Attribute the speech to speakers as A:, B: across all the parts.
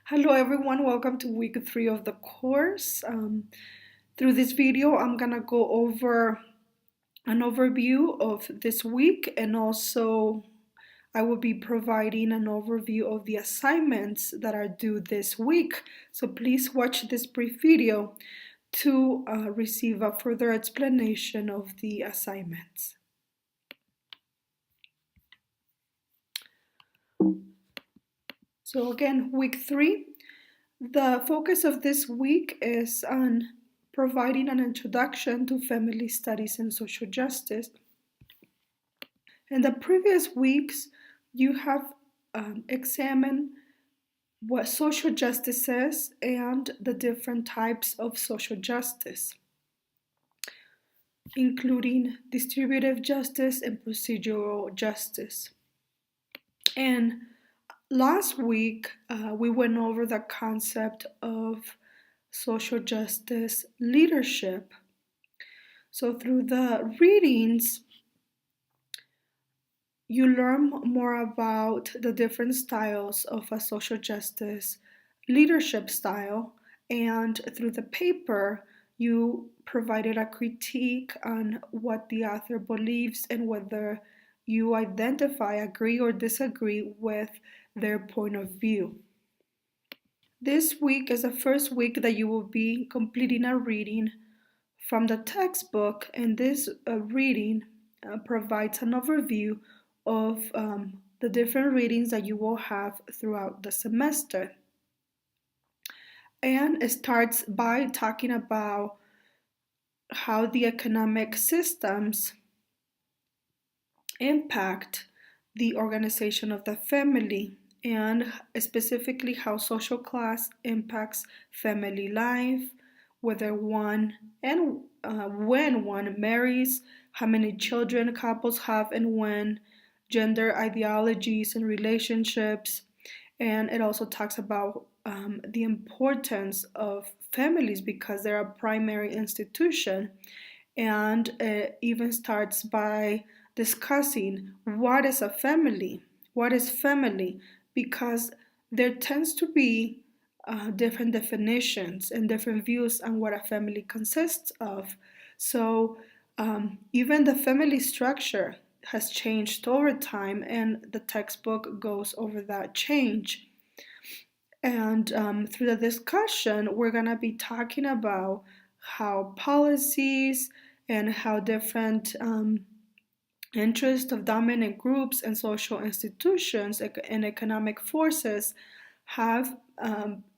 A: Hello everyone, welcome to week 3 of the course. Through this video, I'm gonna go over an overview of this week, and also I will be providing an overview of the assignments that are due this week. So please watch this brief video to receive a further explanation of the assignments. So again, week 3. The focus of this week is on providing an introduction to family studies and social justice. In the previous weeks, you have examined what social justice is and the different types of social justice, including distributive justice and procedural justice. And last week, we went over the concept of social justice leadership. So through the readings, you learn more about the different styles of a social justice leadership style, and through the paper, you provided a critique on what the author believes and whether you identify, agree, or disagree with their point of view. This week is the first week that you will be completing a reading from the textbook, and this reading provides an overview of the different readings that you will have throughout the semester. And it starts by talking about how the economic systems impact the organization of the family, and specifically how social class impacts family life, whether one and when one marries, how many children couples have, and when, gender ideologies and relationships. And it also talks about the importance of families because they're a primary institution. And it even starts by discussing what is a family, what is family, because there tends to be different definitions and different views on what a family consists of. So even the family structure has changed over time, and the textbook goes over that change. And through the discussion, we're going to be talking about how policies and how different interests of dominant groups and social institutions and economic forces have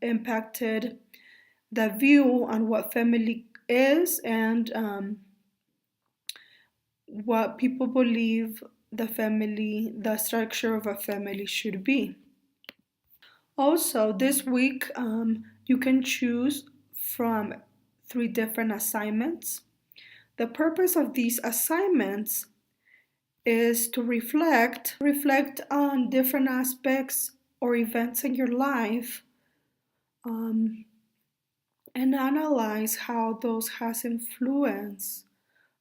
A: impacted the view on what family is, and what people believe the structure of a family should be. Also, this week, you can choose from 3 different assignments. The purpose of these assignments is to reflect on different aspects or events in your life, and analyze how those has influenced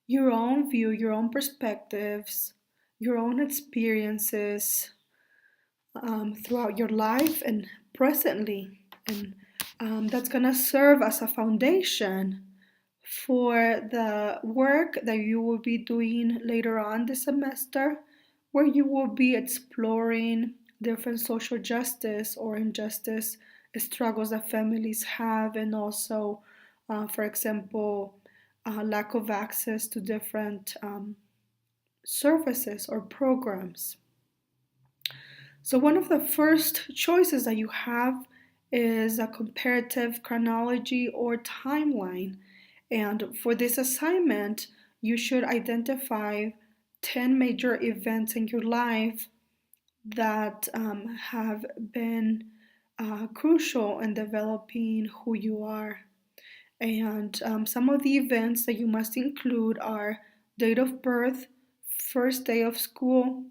A: your own view, your own perspectives, your own experiences throughout your life and presently. And that's going to serve as a foundation for the work that you will be doing later on this semester, where you will be exploring different social justice or injustice struggles that families have, and also, for example, lack of access to different services or programs. So one of the first choices that you have is a comparative chronology or timeline. And for this assignment, you should identify 10 major events in your life that have been crucial in developing who you are. And some of the events that you must include are date of birth, first day of school,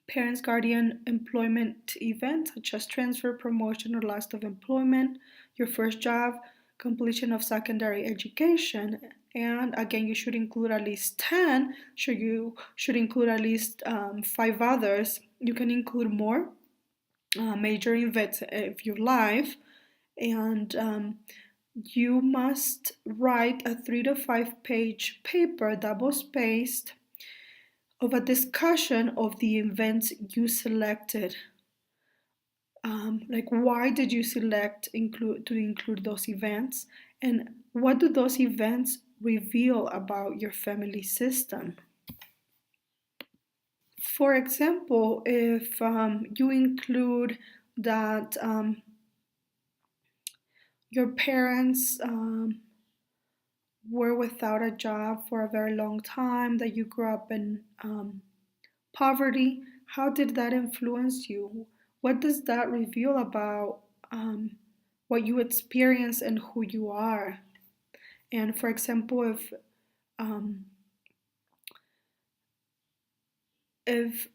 A: parents, guardian, employment events such as transfer, promotion, or loss of employment, your first job, completion of secondary education. And again, you should include at least 10. You should include at least 5 others. You can include more. major events of your life, and you must write a 3 to 5 page paper, double spaced, of a discussion of the events you selected. Like, why did you select include those events, and what do those events reveal about your family system? For example, if you include that your parents were without a job for a very long time, that you grew up in poverty, how did that influence you? What does that reveal about um, what you experience and who you are? And for example, um, if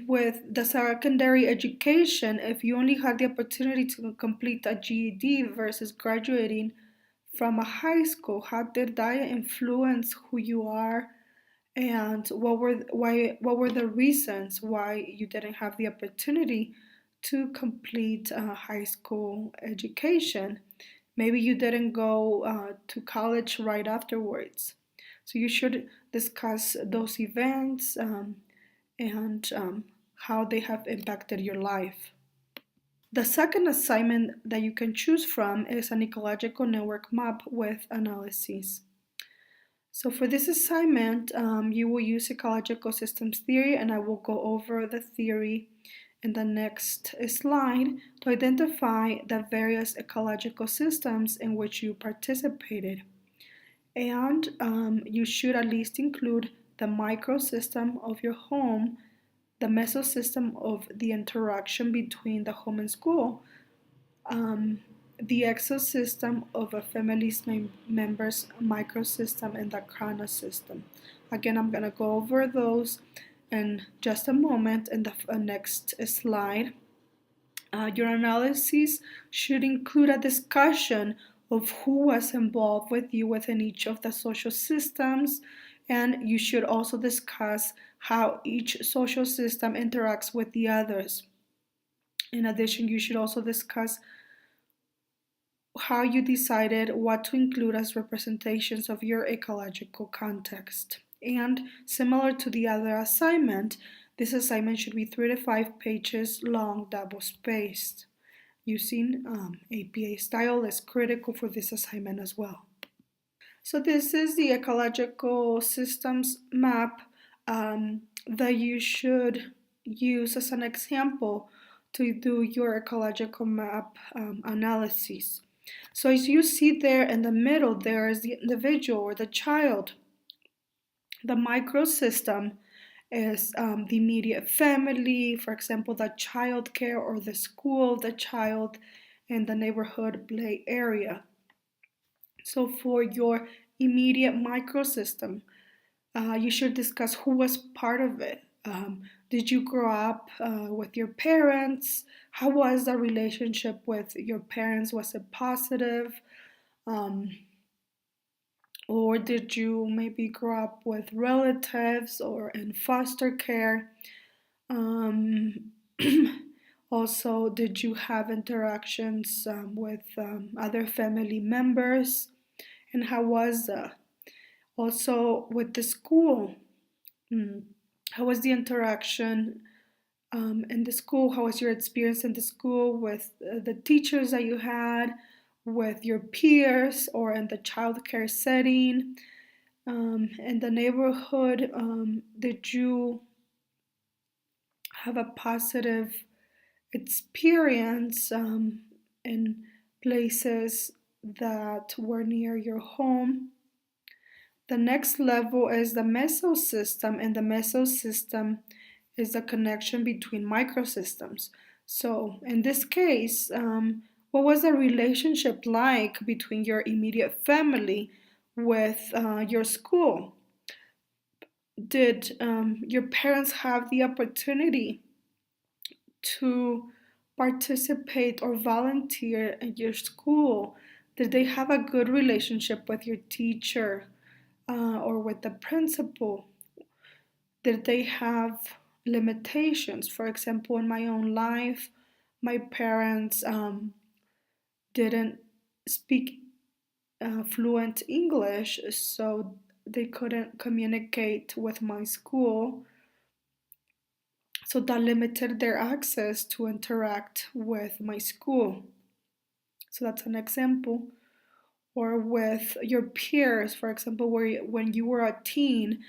A: with the secondary education, if you only had the opportunity to complete a GED versus graduating from a high school, how did that influence who you are, and what were the reasons why you didn't have the opportunity to complete a high school education? Maybe you didn't go to college right afterwards. So you should discuss those events, and how they have impacted your life. The second assignment that you can choose from is an ecological network map with analyses. So for this assignment, you will use ecological systems theory, and I will go over the theory in the next slide to identify the various ecological systems in which you participated. And you should at least include the microsystem of your home, the mesosystem of the interaction between the home and school, um, the exosystem of a family's members, microsystem, and the chronosystem. Again, I'm going to go over those in just a moment in the next slide. Your analysis should include a discussion of who was involved with you within each of the social systems, and you should also discuss how each social system interacts with the others. In addition, you should also discuss how you decided what to include as representations of your ecological context. And similar to the other assignment, this assignment should be 3 to 5 pages long, double spaced. Using APA style is critical for this assignment as well. So this is the ecological systems map that you should use as an example to do your ecological map analysis. So as you see there in the middle, there is the individual or the child. The microsystem is the immediate family, for example, the child care or the school, the child in the neighborhood play area. So for your immediate microsystem, you should discuss who was part of it. Did you grow up with your parents? How was the relationship with your parents? Was it positive? Um, or did you maybe grow up with relatives or in foster care? Um, Also, did you have interactions with other family members? And how was also with the school? Mm, how was the interaction in the school? How was your experience in the school with the teachers that you had, with your peers, or in the childcare setting? In the neighborhood, did you have a positive experience in places that were near your home? The next level is the mesosystem, and the mesosystem is the connection between microsystems. So, in this case, what was the relationship like between your immediate family with your school? Did your parents have the opportunity to participate or volunteer at your school? Did they have a good relationship with your teacher or with the principal? Did they have limitations? For example, in my own life, my parents didn't speak fluent English, so they couldn't communicate with my school. So that limited their access to interact with my school. So that's an example. Or with your peers, for example, when you were a teen,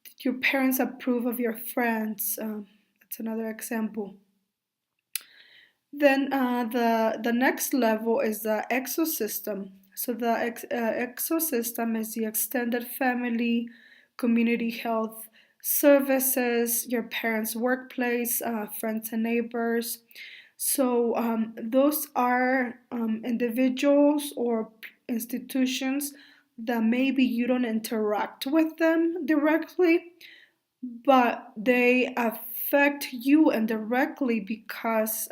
A: did your parents approve of your friends? That's another example. Then the next level is the exosystem. So the exosystem is the extended family, community health services, your parents' workplace, friends and neighbors. So those are individuals or institutions that maybe you don't interact with them directly, but they affect you indirectly because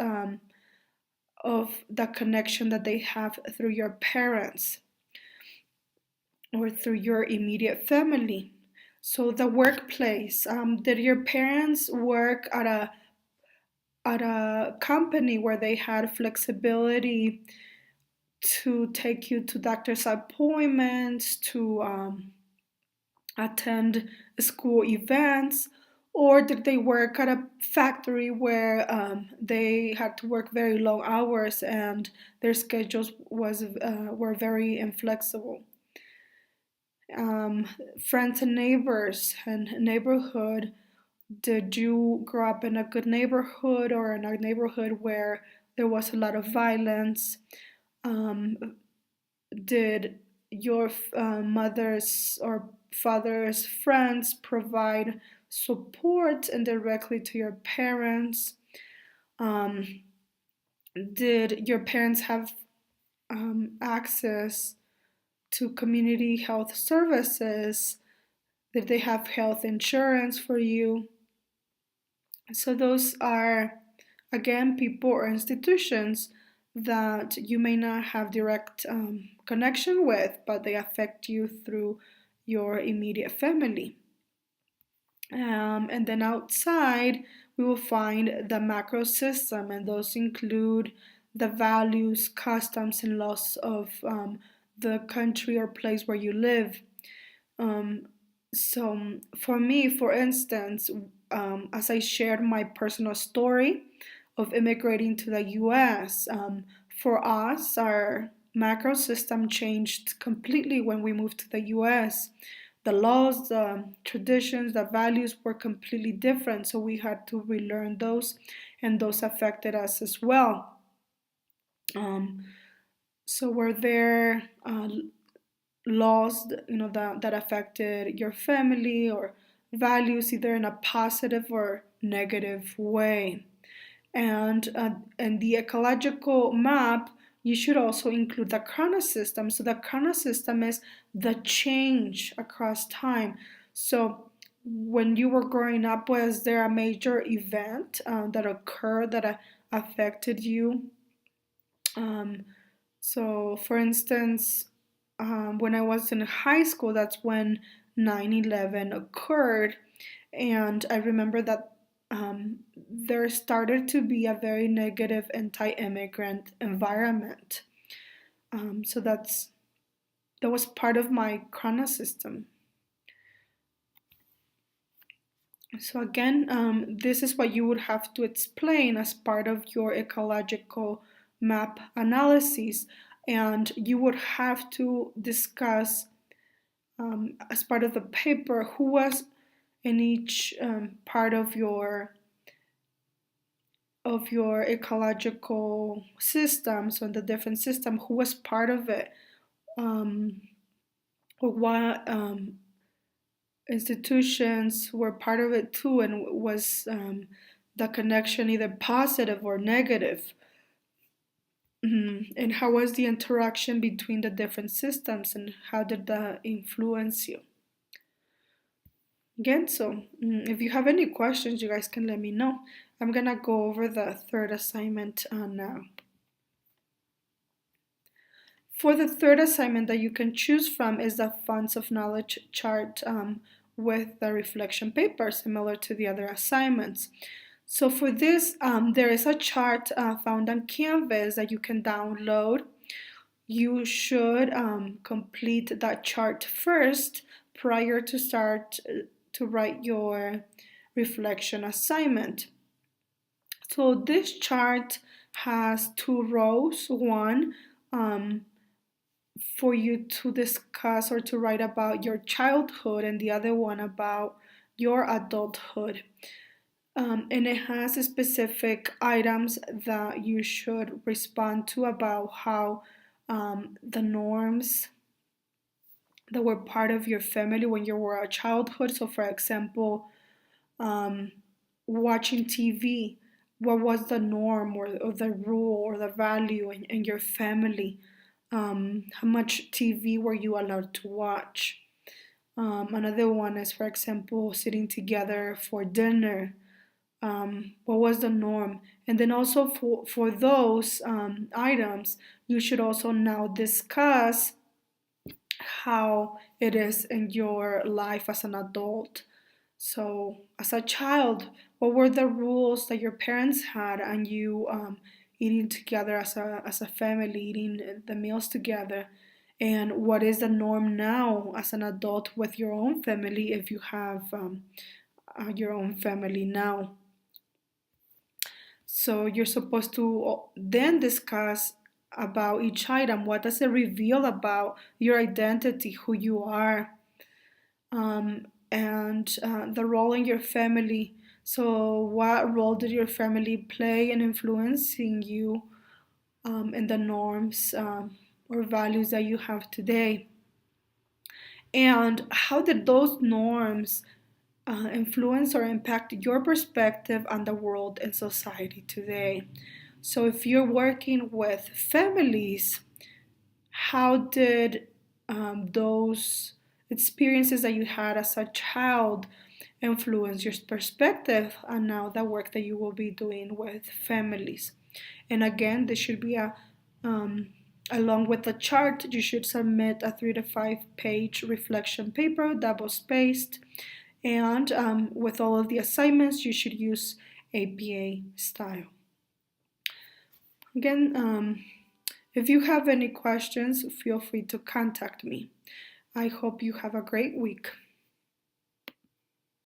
A: of the connection that they have through your parents or through your immediate family. So the workplace, did your parents work at a company where they had flexibility to take you to doctor's appointments, to attend school events, or did they work at a factory where they had to work very long hours and their schedules were very inflexible? Um, Friends and neighbors and neighborhood. Did you grow up in a good neighborhood or in a neighborhood where there was a lot of violence? Um, did your mother's or father's friends provide support indirectly to your parents? Um, did your parents have access to community health services? Did they have health insurance for you? So, those are, again, people or institutions that you may not have direct connection with, but they affect you through your immediate family. And then outside, we will find the macro system, and those include the values, customs, and laws of the country or place where you live. Um, so, for me, for instance, as I shared my personal story of immigrating to the US, for us, our macro system changed completely when we moved to the US. The laws, the traditions, the values were completely different, so we had to relearn those, and those affected us as well. Um, so, were there laws that affected your family or values either in a positive or negative way? And the ecological map, you should also include the chronosystem. So the chronosystem is the change across time. So when you were growing up, was there a major event that occurred that affected you? um, so, for instance, when I was in high school, that's when 9/11 occurred. And I remember that there started to be a very negative anti immigrant environment. So, that was part of my chronosystem. So, again, this is what you would have to explain as part of your ecological map analysis. And you would have to discuss as part of the paper who was in each part of your ecological system, so in the different system, who was part of it, um, or what institutions were part of it too, and was the connection either positive or negative. And how was the interaction between the different systems, and how did that influence you? Again, so if you have any questions, you guys can let me know. I'm gonna go over the third assignment now. For the third assignment that you can choose from is the Fonts of Knowledge chart with the reflection paper, similar to the other assignments. So for this, there is a chart found on Canvas that you can download. You should complete that chart first prior to start to write your reflection assignment. So this chart has two rows, one for you to discuss or to write about your childhood and the other one about your adulthood. And it has specific items that you should respond to about how the norms that were part of your family when you were a childhood. So, for example, um, watching TV, what was the norm or the rule or the value in your family? How much TV were you allowed to watch? Another one is, for example, sitting together for dinner. What was the norm? And then also for those items, you should also now discuss how it is in your life as an adult. So, as a child, what were the rules that your parents had, and you eating together as a family, eating the meals together? And what is the norm now as an adult with your own family if you have your own family now? So you're supposed to then discuss about each item. What does it reveal about your identity, who you are, and the role in your family? So, what role did your family play in influencing you in the norms or values that you have today? And how did those norms influence or impact your perspective on the world and society today? So, if you're working with families, how did those experiences that you had as a child influence your perspective and now the work that you will be doing with families? And again, this should be um, along with the chart, you should submit a 3 to 5 page reflection paper, double spaced. And with all of the assignments, you should use APA style. Again, if you have any questions, feel free to contact me. I hope you have a great week.